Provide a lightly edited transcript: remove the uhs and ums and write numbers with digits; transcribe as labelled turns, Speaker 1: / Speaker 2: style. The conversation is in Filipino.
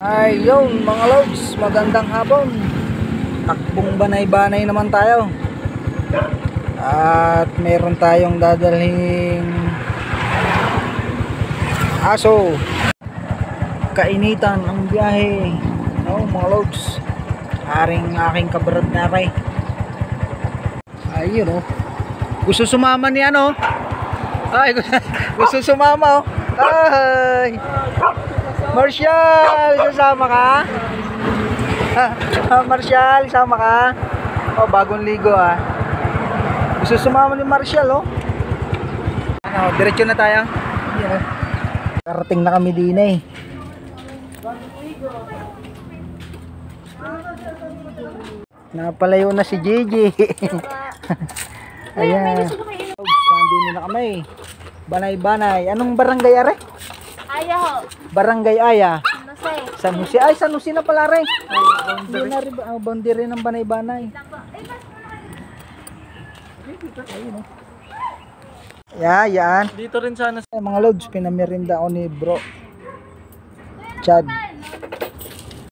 Speaker 1: Ayun mga lods, magandang hapon. Takbong banay-banay naman tayo. At meron tayong dadalhin aso. Kainitan ang biyahe. No, mga lods. Aking kabrad na rin. Ayun oh. Gusto sumama ni ano? Ay, gusto sumama oh. Ay. Marshall, sasama ka? Marshall, sama ka? Oh, bagong ligo ah. Gusto sumama ni Marshall oh. Ano, diretso na tayo. Yan, oh. Karating na kami din eh. Napalayo na si Gigi. Ayan. Nandito na kami. Banay-banay. Anong barangay are?
Speaker 2: Aya ho.
Speaker 1: Barangay Aya.
Speaker 2: San Jose.
Speaker 1: San Jose. Ay, San Jose na pala rin. Boundary ng banay-banay. Ayun oh. Yan.
Speaker 3: Dito rin sana.
Speaker 1: Mga lods, pinamirinda ako ni bro Chad.